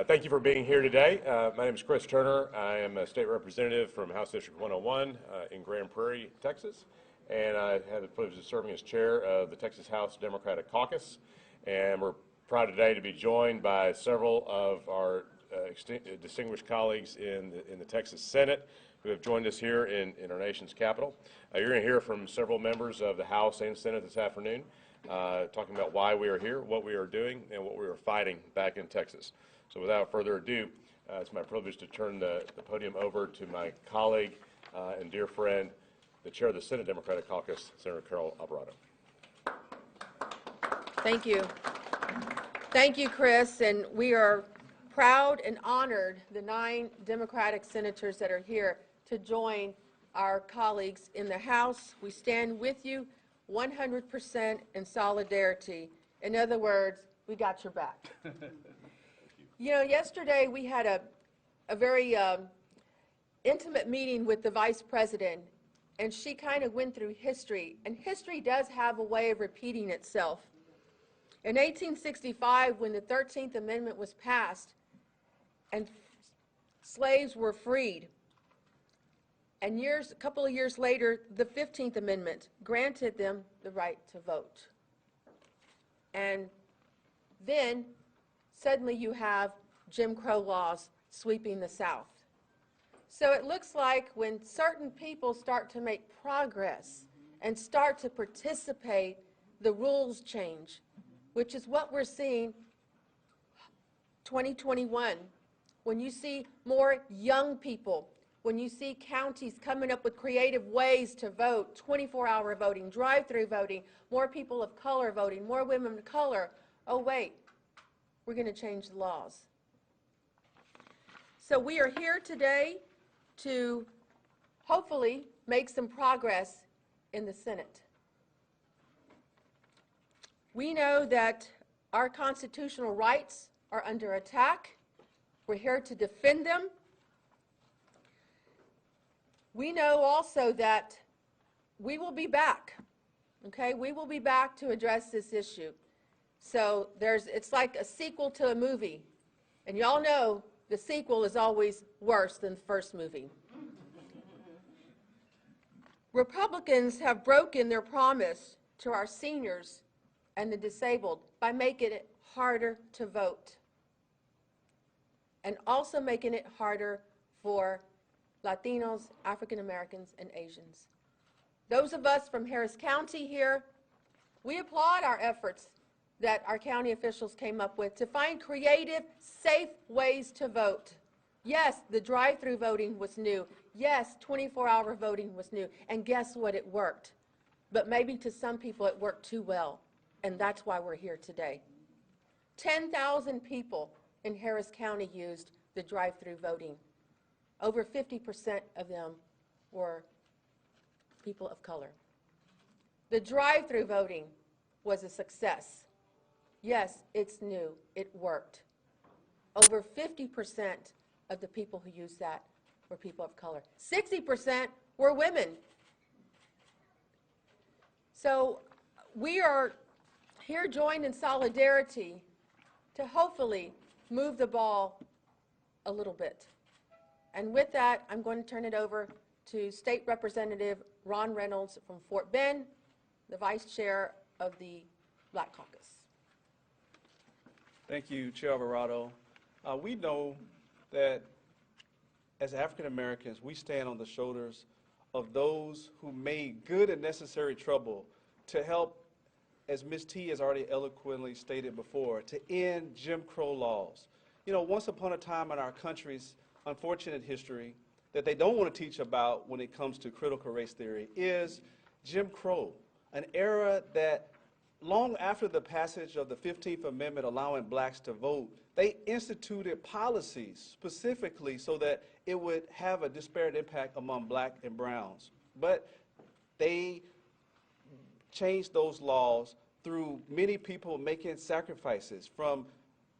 Thank you for being here today. My name is Chris Turner. I am a state representative from House District 101 in Grand Prairie, Texas, and I had the privilege of serving as chair of the Texas House Democratic Caucus. And we're proud today to be joined by several of our distinguished colleagues in the Texas Senate who have joined us here in our nation's capital. You're going to hear from several members of the House and Senate this afternoon talking about why we are here, what we are doing, and what we are fighting back in Texas. So without further ado, it's my privilege to turn the podium over to my colleague and dear friend, the chair of the Senate Democratic Caucus, Senator Carol Alvarado. Thank you. Thank you, Chris. And we are proud and honored, the 9 Democratic senators that are here, to join our colleagues in the House. We stand with you 100% in solidarity. In other words, we got your back. You know, yesterday we had a very intimate meeting with the Vice President, and she kind of went through history, and history does have a way of repeating itself. In 1865, when the 13th Amendment was passed and slaves were freed, and a couple of years later, the 15th Amendment granted them the right to vote. And then suddenly you have Jim Crow laws sweeping the South. So it looks like when certain people start to make progress and start to participate, the rules change, which is what we're seeing 2021. When you see more young people, when you see counties coming up with creative ways to vote, 24-hour voting, drive-through voting, more people of color voting, more women of color, oh wait, we're going to change the laws. So we are here today to hopefully make some progress in the Senate. We know that our constitutional rights are under attack. We're here to defend them. We know also that we will be back, okay? We will be back to address this issue. So it's like a sequel to a movie. And y'all know the sequel is always worse than the first movie. Republicans have broken their promise to our seniors and the disabled by making it harder to vote, and also making it harder for Latinos, African Americans, and Asians. Those of us from Harris County here, we applaud our efforts that our county officials came up with to find creative, safe ways to vote. Yes, the drive-through voting was new. Yes, 24-hour voting was new. And guess what? It worked. But maybe to some people it worked too well. And that's why we're here today. 10,000 people in Harris County used the drive-through voting. Over 50% of them were people of color. The drive-through voting was a success. Yes, it's new. It worked. Over 50% of the people who used that were people of color. 60% were women. So we are here joined in solidarity to hopefully move the ball a little bit. And with that, I'm going to turn it over to State Representative Ron Reynolds from Fort Bend, the Vice Chair of the Black Caucus. Thank you, Chair Alvarado. We know that as African Americans, we stand on the shoulders of those who made good and necessary trouble to help, as Ms. T has already eloquently stated before, to end Jim Crow laws. You know, once upon a time in our country's unfortunate history that they don't want to teach about when it comes to critical race theory is Jim Crow, an era that long after the passage of the 15th Amendment allowing blacks to vote, they instituted policies specifically so that it would have a disparate impact among black and browns. But they changed those laws through many people making sacrifices, from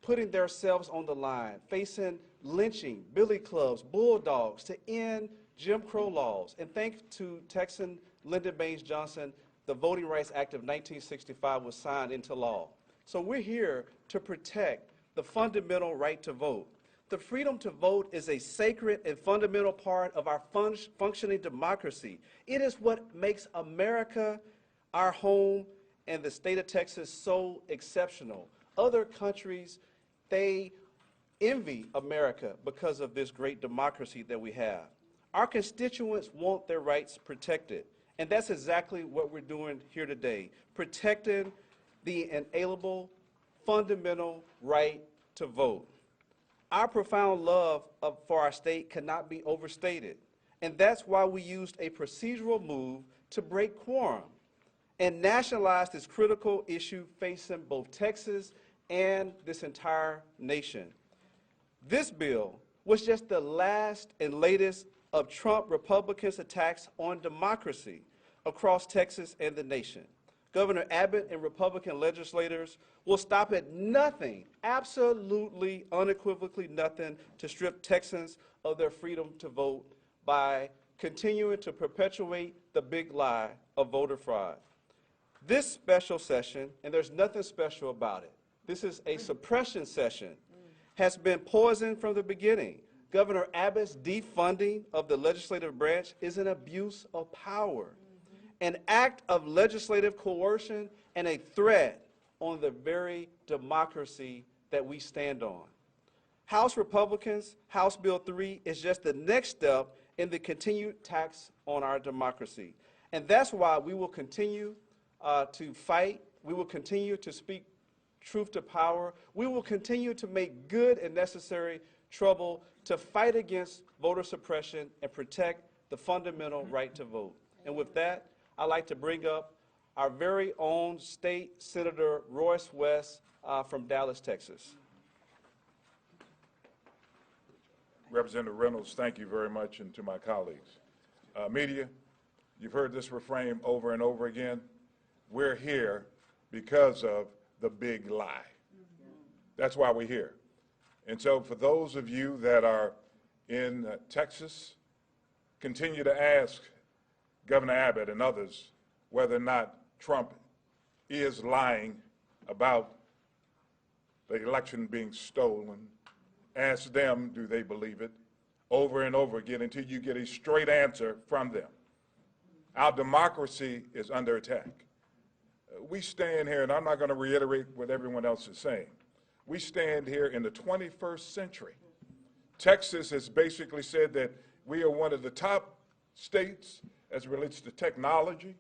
putting themselves on the line, facing lynching, billy clubs, bulldogs, to end Jim Crow laws. And thanks to Texan Lyndon Baines Johnson, the Voting Rights Act of 1965 was signed into law. So we're here to protect the fundamental right to vote. The freedom to vote is a sacred and fundamental part of our functioning democracy. It is what makes America, our home, and the state of Texas so exceptional. Other countries, they envy America because of this great democracy that we have. Our constituents want their rights protected, and that's exactly what we're doing here today, protecting the inalienable, fundamental right to vote. Our profound love for our state cannot be overstated, and that's why we used a procedural move to break quorum and nationalize this critical issue facing both Texas and this entire nation. This bill was just the last and latest of Trump Republicans' attacks on democracy across Texas and the nation. Governor Abbott and Republican legislators will stop at nothing, absolutely unequivocally nothing, to strip Texans of their freedom to vote by continuing to perpetuate the big lie of voter fraud. This special session, and there's nothing special about it, this is a suppression session, has been poisoned from the beginning. Governor Abbott's defunding of the legislative branch is an abuse of power, an act of legislative coercion, and a threat on the very democracy that we stand on. House Republicans, House Bill 3 is just the next step in the continued tax on our democracy. And that's why we will continue to fight. We will continue to speak truth to power. We will continue to make good and necessary trouble to fight against voter suppression and protect the fundamental right to vote. And with that, I'd like to bring up our very own State Senator Royce West from Dallas, Texas. Representative Reynolds, thank you very much, and to my colleagues. Media, you've heard this refrain over and over again. We're here because of the big lie. That's why we're here. And so for those of you that are in Texas, continue to ask Governor Abbott and others whether or not Trump is lying about the election being stolen. Ask them, do they believe it, over and over again until you get a straight answer from them. Our democracy is under attack. We stand here, and I'm not going to reiterate what everyone else is saying. We stand here in the 21st century. Texas has basically said that we are one of the top states as it relates to technology.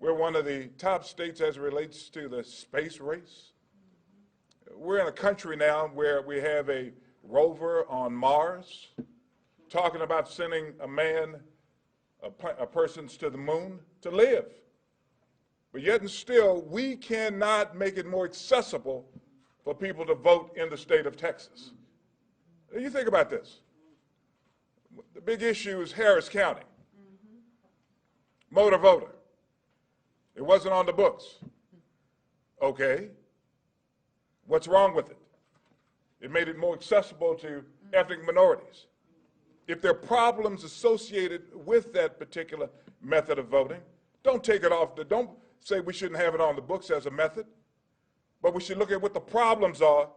We're one of the top states as it relates to the space race. We're in a country now where we have a rover on Mars, talking about sending a man, persons to the moon to live. But yet and still, we cannot make it more accessible for people to vote in the state of Texas. You think about this. The big issue is Harris County. Motor voter. It wasn't on the books. Okay. What's wrong with it? It made it more accessible to ethnic minorities. If there are problems associated with that particular method of voting, don't take it off. Don't say we shouldn't have it on the books as a method, but we should look at what the problems are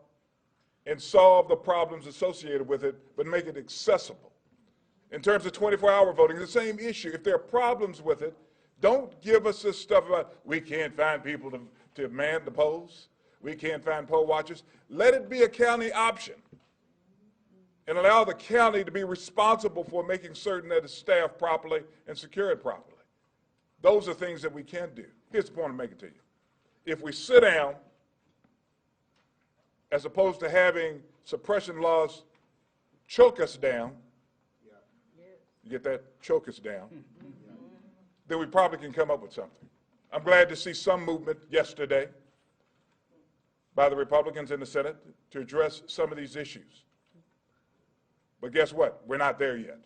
and solve the problems associated with it, but make it accessible. In terms of 24-hour voting, the same issue. If there are problems with it, don't give us this stuff about we can't find people to man the polls. We can't find poll watchers. Let it be a county option and allow the county to be responsible for making certain that it's staffed properly and secured properly. Those are things that we can do. Here's the point I'm making to you. If we sit down, as opposed to having suppression laws choke us down, you get that? Choke us down, then we probably can come up with something. I'm glad to see some movement yesterday by the Republicans in the Senate to address some of these issues. But guess what? We're not there yet.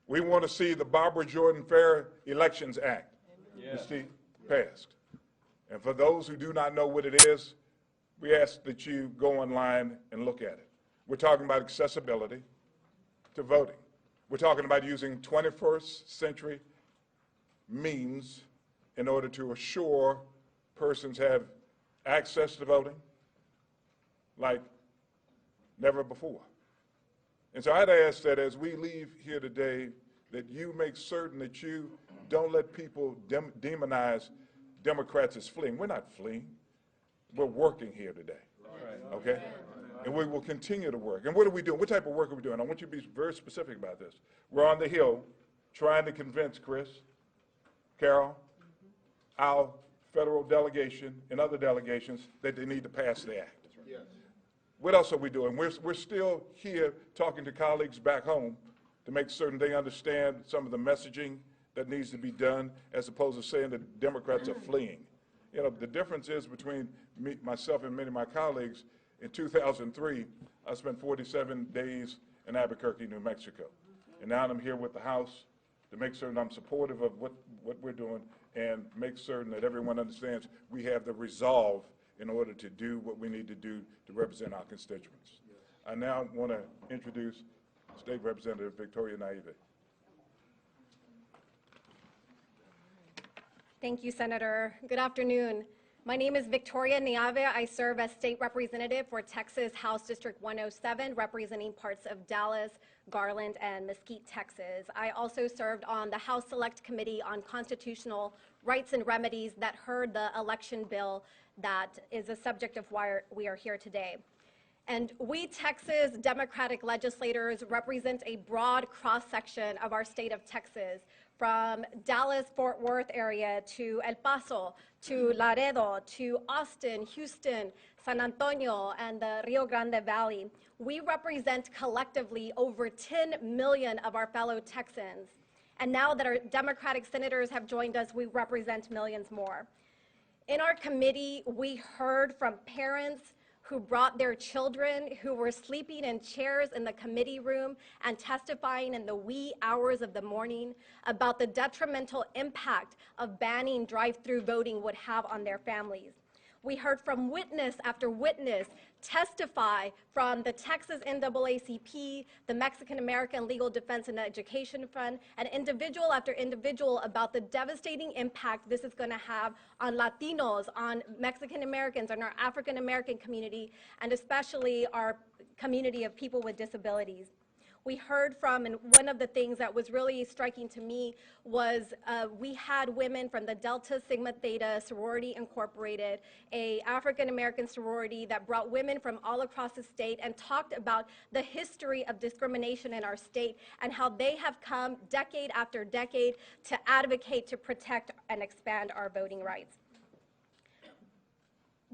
We want to see the Barbara Jordan Fair Elections Act passed. And for those who do not know what it is, we ask that you go online and look at it. We're talking about accessibility to voting. We're talking about using 21st century means in order to assure persons have access to voting, like never before. And so I'd ask that as we leave here today, that you make certain that you don't let people demonize Democrats as fleeing. We're not fleeing. We're working here today. Okay? And we will continue to work. And what are we doing? What type of work are we doing? I want you to be very specific about this. We're on the Hill trying to convince Chris, Carol, our federal delegation, and other delegations that they need to pass the act. Yes. What else are we doing? We're still here talking to colleagues back home to make certain they understand some of the messaging that needs to be done, as opposed to saying that Democrats are fleeing. You know, the difference is between myself and many of my colleagues. In 2003, I spent 47 days in Albuquerque, New Mexico. And now I'm here with the House to make certain I'm supportive of what we're doing and make certain that everyone understands we have the resolve in order to do what we need to do to represent our constituents. I now want to introduce State Representative Victoria Naive. Thank you, Senator. Good afternoon. My name is Victoria Naive. I serve as State Representative for Texas House District 107, representing parts of Dallas, Garland, and Mesquite, Texas. I also served on the House Select Committee on Constitutional Rights and Remedies that heard the election bill that is the subject of why we are here today. And we Texas Democratic legislators represent a broad cross-section of our state of Texas, from Dallas-Fort Worth area to El Paso, to Laredo, to Austin, Houston, San Antonio, and the Rio Grande Valley. We represent collectively over 10 million of our fellow Texans. And now that our Democratic senators have joined us, we represent millions more. In our committee, we heard from parents who brought their children, who were sleeping in chairs in the committee room and testifying in the wee hours of the morning about the detrimental impact of banning drive-through voting would have on their families. We heard from witness after witness testify from the Texas NAACP, the Mexican American Legal Defense and Education Fund, and individual after individual about the devastating impact this is going to have on Latinos, on Mexican Americans, on our African American community, and especially our community of people with disabilities. We heard from, and one of the things that was really striking to me was we had women from the Delta Sigma Theta Sorority Incorporated, a African American sorority that brought women from all across the state and talked about the history of discrimination in our state and how they have come decade after decade to advocate to protect and expand our voting rights.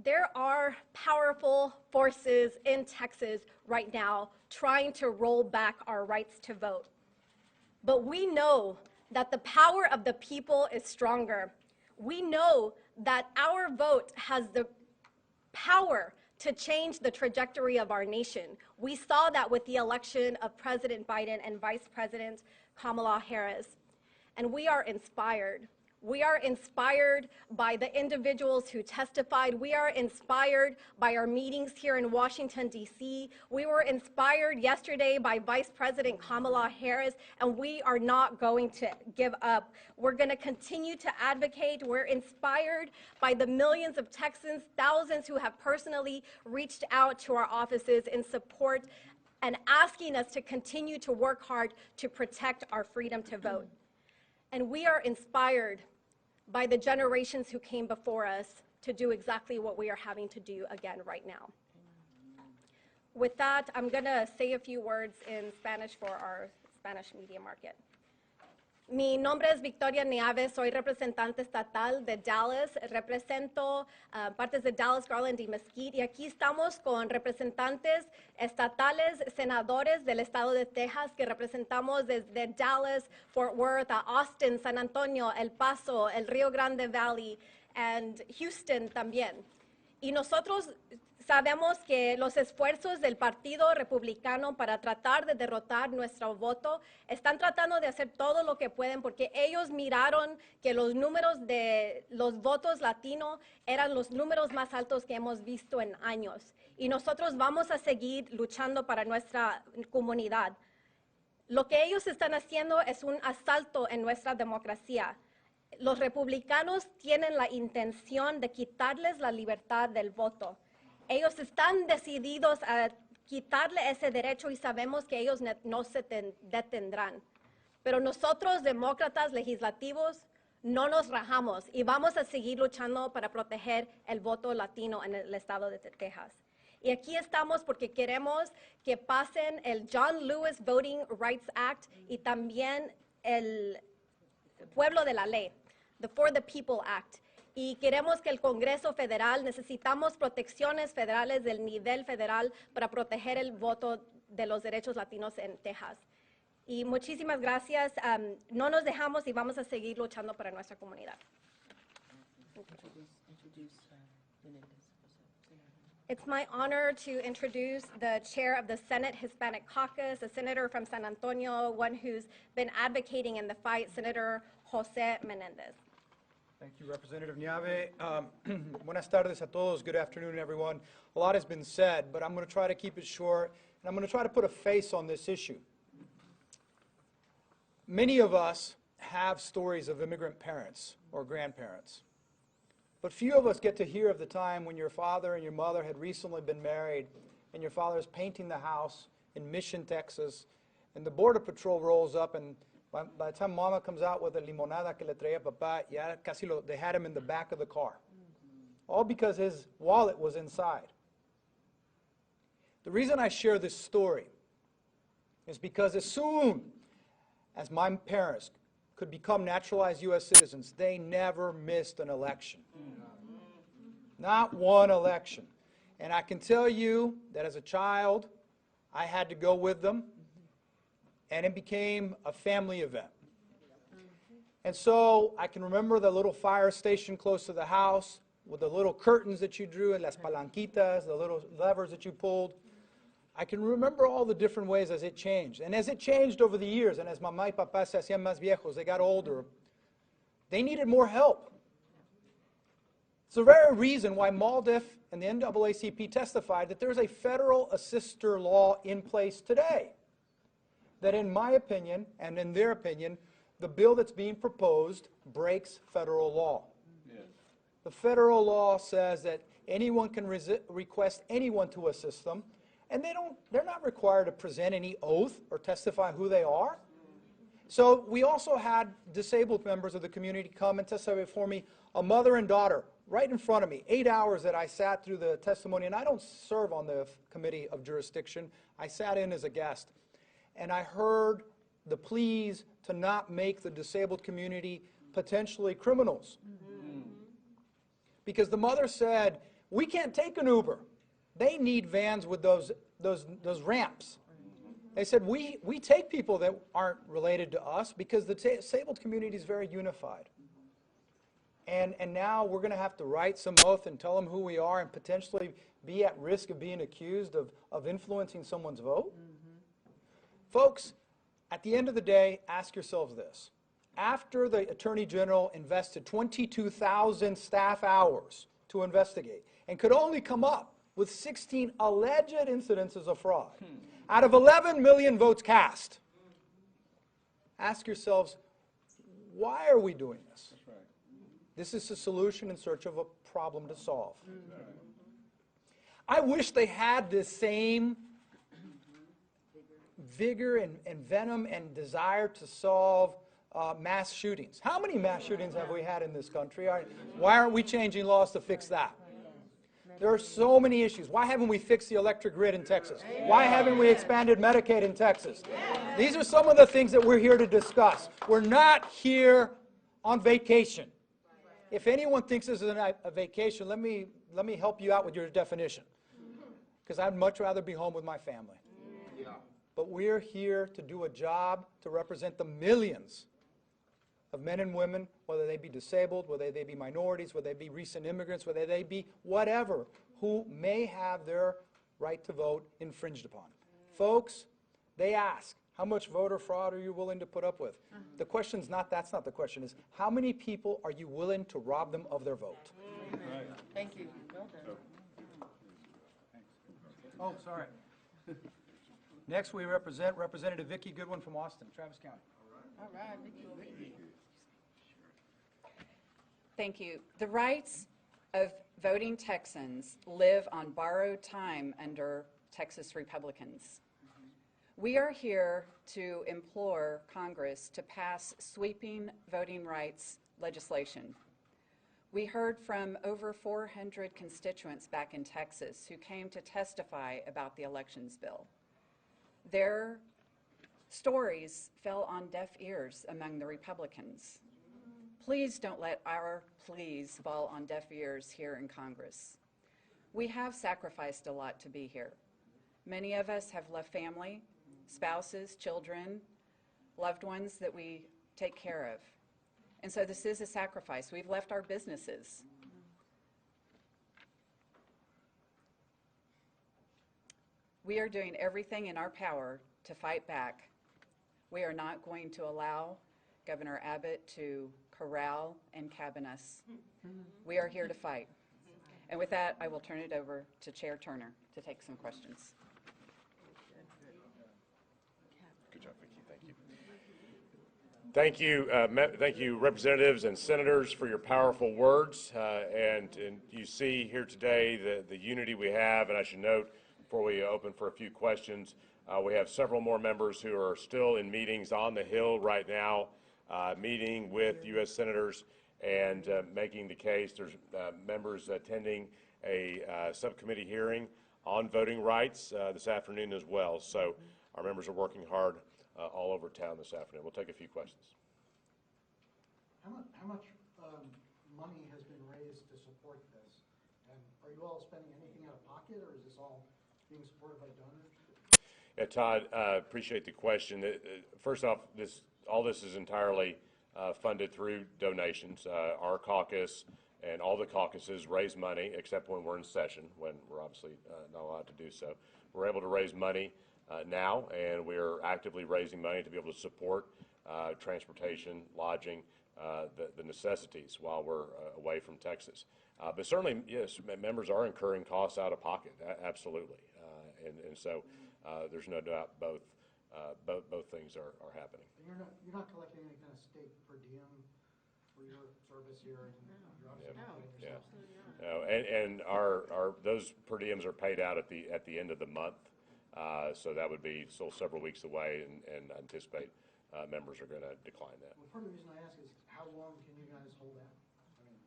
There are powerful forces in Texas right now trying to roll back our rights to vote. But we know that the power of the people is stronger. We know that our vote has the power to change the trajectory of our nation. We saw that with the election of President Biden and Vice President Kamala Harris. And we are inspired. We are inspired by the individuals who testified. We are inspired by our meetings here in Washington, D.C. We were inspired yesterday by Vice President Kamala Harris, and we are not going to give up. We're going to continue to advocate. We're inspired by the millions of Texans, thousands who have personally reached out to our offices in support and asking us to continue to work hard to protect our freedom to vote. And we are inspired by the generations who came before us to do exactly what we are having to do again right now. With that, I'm going to say a few words in Spanish for our Spanish media market. Mi nombre es Victoria Naive, soy representante estatal de Dallas, represento partes de Dallas, Garland y Mesquite, y aquí estamos con representantes estatales, senadores del estado de Texas, que representamos desde Dallas, Fort Worth, a Austin, San Antonio, El Paso, el Rio Grande Valley, and Houston también. Y nosotros sabemos que los esfuerzos del Partido Republicano para tratar de derrotar nuestro voto están tratando de hacer todo lo que pueden porque ellos miraron que los números de los votos latinos eran los números más altos que hemos visto en años. Y nosotros vamos a seguir luchando para nuestra comunidad. Lo que ellos están haciendo es un asalto en nuestra democracia. Los republicanos tienen la intención de quitarles la libertad del voto. Ellos están decididos a quitarle ese derecho y sabemos que ellos no se detendrán. Pero nosotros, demócratas legislativos, no nos rajamos y vamos a seguir luchando para proteger el voto latino en el estado de Texas. Y aquí estamos porque queremos que pasen el John Lewis Voting Rights Act y también el pueblo de la ley, the For the People Act. Y queremos que el Congreso Federal, necesitamos protecciones federales del nivel federal para proteger el voto de los derechos latinos en Texas. Y muchísimas gracias. No nos dejamos y vamos a seguir luchando para nuestra comunidad. It's my honor to introduce the chair of the Senate Hispanic Caucus, a senator from San Antonio, one who's been advocating in the fight, Senator Jose Menendez. Thank you, Representative Niave. Buenas tardes a todos. Good afternoon, everyone. A lot has been said, but I'm going to try to keep it short, and I'm going to try to put a face on this issue. Many of us have stories of immigrant parents or grandparents, but few of us get to hear of the time when your father and your mother had recently been married, and your father is painting the house in Mission, Texas, and the Border Patrol rolls up, and by the time Mama comes out with a limonada que le traía papá, ya casi they had him in the back of the car. All because his wallet was inside. The reason I share this story is because as soon as my parents could become naturalized U.S. citizens, they never missed an election. Not one election. And I can tell you that as a child, I had to go with them, and it became a family event. And so I can remember the little fire station close to the house with the little curtains that you drew and las palanquitas, the little levers that you pulled. I can remember all the different ways as it changed. And as it changed over the years, and as mamá y papá se hacían más viejos, they got older, they needed more help. It's the very reason why MALDIF and the NAACP testified that there's a federal assister law in place today. That in my opinion, and in their opinion, the bill that's being proposed breaks federal law. Yes. The federal law says that anyone can request anyone to assist them, and they're not required to present any oath or testify who they are. So we also had disabled members of the community come and testify before me, a mother and daughter, right in front of me, 8 hours that I sat through the testimony, and I don't serve on the committee of jurisdiction. I sat in as a guest, and I heard the pleas to not make the disabled community potentially criminals. Because the mother said, we can't take an Uber. They need vans with those ramps. They said, we take people that aren't related to us because the disabled community is very unified. And now we're going to have to write some oath and tell them who we are and potentially be at risk of being accused of influencing someone's vote? Folks, at the end of the day, ask yourselves this. After the Attorney General invested 22,000 staff hours to investigate and could only come up with 16 alleged incidences of fraud out of 11 million votes cast, ask yourselves, why are we doing this? That's right. This is a solution in search of a problem to solve. I wish they had this same vigor and venom and desire to solve mass shootings. How many mass shootings have we had in this country? Why aren't we changing laws to fix that? There are so many issues. Why haven't we fixed the electric grid in Texas? Why haven't we expanded Medicaid in Texas? These are some of the things that we're here to discuss. We're not here on vacation. If anyone thinks this is a vacation, let me help you out with your definition. Because I'd much rather be home with my family. But we're here to do a job to represent the millions of men and women, whether they be disabled, whether they be minorities, whether they be recent immigrants, whether they be whatever, who may have their right to vote infringed upon. Folks, they ask, how much voter fraud are you willing to put up with? The question's not, that's not the question, is how many people are you willing to rob them of their vote? Thank you. Well done. Oh, sorry. Next, we represent Representative Vicki Goodwin from Austin, Travis County. All right, Vicki. Thank you. The rights of voting Texans live on borrowed time under Texas Republicans. We are here to implore Congress to pass sweeping voting rights legislation. We heard from over 400 constituents back in Texas who came to testify about the elections bill. Their stories fell on deaf ears among the Republicans. Please don't let our pleas fall on deaf ears here in Congress. We have sacrificed a lot to be here. Many of us have left family, spouses, children, loved ones that we take care of. And so this is a sacrifice. We've left our businesses. We are doing everything in our power to fight back. We are not going to allow Governor Abbott to corral and cabin us. We are here to fight. And with that, I will turn it over to Chair Turner to take some questions. Good job, Vicki. Thank you. Thank you, representatives and senators, for your powerful words. And you see here today the unity we have. And I should note, before we open for a few questions, we have several more members who are still in meetings on the Hill right now, meeting with U.S. senators and making the case. There's members attending a subcommittee hearing on voting rights this afternoon as well. So our members are working hard all over town this afternoon. We'll take a few questions. How much money has been raised to support this? And are you all spending anything out of pocket, or is this all being supported by donors? Yeah, Todd, appreciate the question. First off, all this is entirely funded through donations. Our caucus and all the caucuses raise money, except when we're in session, when we're obviously not allowed to do so. We're able to raise money now, and we're actively raising money to be able to support transportation, lodging, the necessities while we're away from Texas. But certainly, yes, members are incurring costs out of pocket, absolutely. And so there's no doubt both things are happening. And you're not collecting any kind of state per diem for your service here? And you're obviously not putting yourself. No, and our those per diems are paid out at the end of the month. So that would be still several weeks away, and I anticipate members are going to decline that. Well, part of the reason I ask is, how long can you guys hold out? I mean,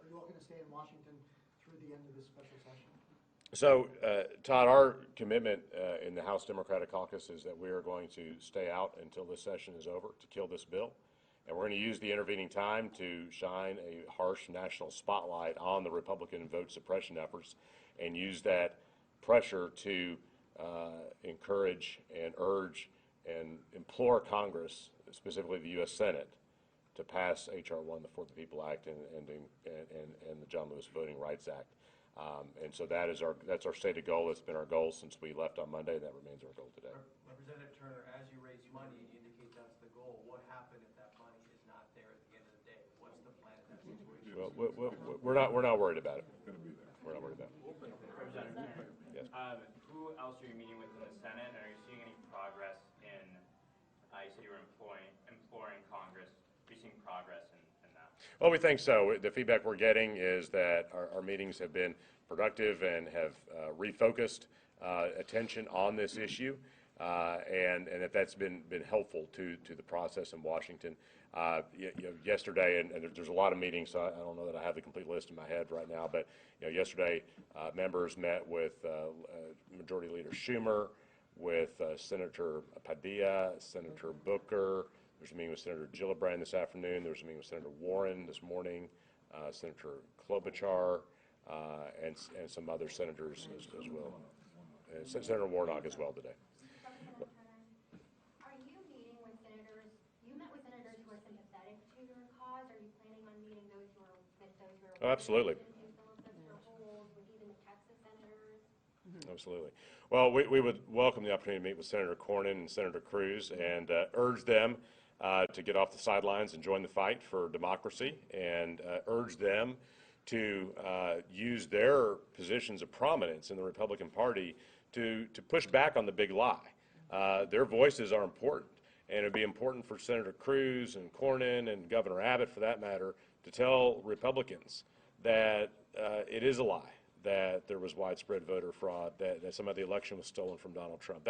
are you all going to stay in Washington through the end of this special session? So, Todd, our commitment in the House Democratic Caucus is that we are going to stay out until this session is over to kill this bill. And we're going to use the intervening time to shine a harsh national spotlight on the Republican vote suppression efforts and use that pressure to encourage and urge and implore Congress, specifically the U.S. Senate, to pass H.R. 1, the For the People Act, and the John Lewis Voting Rights Act. And so that's our stated goal. It's been our goal since we left on Monday. That remains our goal today. Representative Turner, as you raise money, you indicate that's the goal. What happened if that money is not there at the end of the day? What's the plan in that situation? Well, we're not worried about it. We're not worried about it. Representative, yes. Who else are you meeting with in the Senate? And are you seeing any progress in? You said you were imploring Congress. Are you seeing progress in that? Well, we think so. The feedback we're getting is that our meetings have been productive and have refocused attention on this issue, and that's been helpful to the process in Washington. Yesterday, and there's a lot of meetings, so I don't know that I have the complete list in my head right now, but yesterday members met with Majority Leader Schumer, with Senator Padilla, Senator Booker. There's a meeting with Senator Gillibrand this afternoon. There's a meeting with Senator Warren this morning, Senator Klobuchar, and some other senators as well. And Senator Warnock as well today. Are you meeting with senators? You met with senators who are sympathetic to your cause. Are you planning on meeting those who are with those who are? Oh, absolutely. With even the Texas senators? Absolutely. Well, we would welcome the opportunity to meet with Senator Cornyn and Senator Cruz and urge them to get off the sidelines and join the fight for democracy, and urge them to use their positions of prominence in the Republican Party to push back on the big lie. Their voices are important, and it would be important for Senator Cruz and Cornyn and Governor Abbott, for that matter, to tell Republicans that it is a lie that there was widespread voter fraud, that some of the election was stolen from Donald Trump.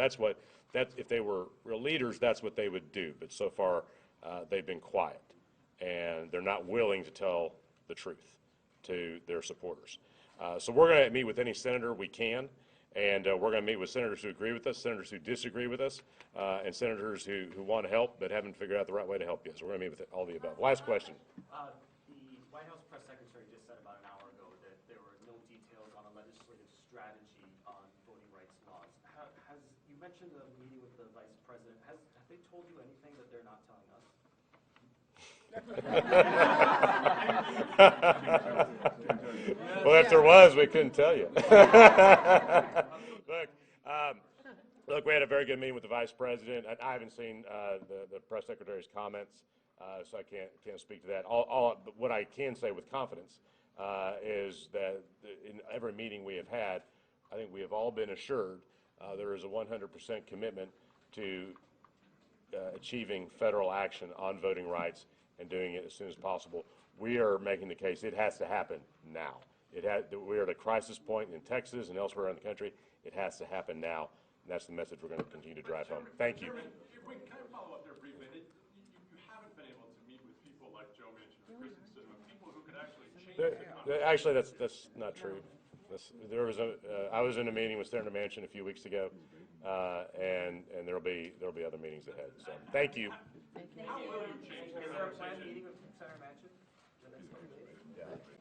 If they were real leaders, that's what they would do. But so far, they've been quiet, and they're not willing to tell the truth to their supporters. So we're going to meet with any senator we can, and we're going to meet with senators who agree with us, senators who disagree with us, and senators who want to help but haven't figured out the right way to help yet. So we're going to meet with all the above. Last question. The White House press secretary just said about an hour ago that there were no details on a legislative strategy on voting rights laws. You mentioned a meeting with the vice president. Have they told you anything that they're not telling us? Well, if there was, we couldn't tell you. Look, we had a very good meeting with the vice president. I haven't seen the press secretary's comments, so I can't speak to that. But what I can say with confidence is that in every meeting we have had, I think we have all been assured there is a 100% commitment to achieving federal action on voting rights and doing it as soon as possible. We are making the case it has to happen now. We're at a crisis point in Texas and elsewhere in the country. It has to happen now, and that's the message we're going to continue to drive home. Thank you. Wait, can I follow up there briefly? You haven't been able to meet with people like Joe Manchin or Christensen, people who could actually change the conversation. Actually, that's not true. I was in a meeting with Senator Manchin a few weeks ago, and there'll be other meetings ahead. So thank you. How will you change the conversation? Is there a planned meeting with Senator Manchin? Yeah.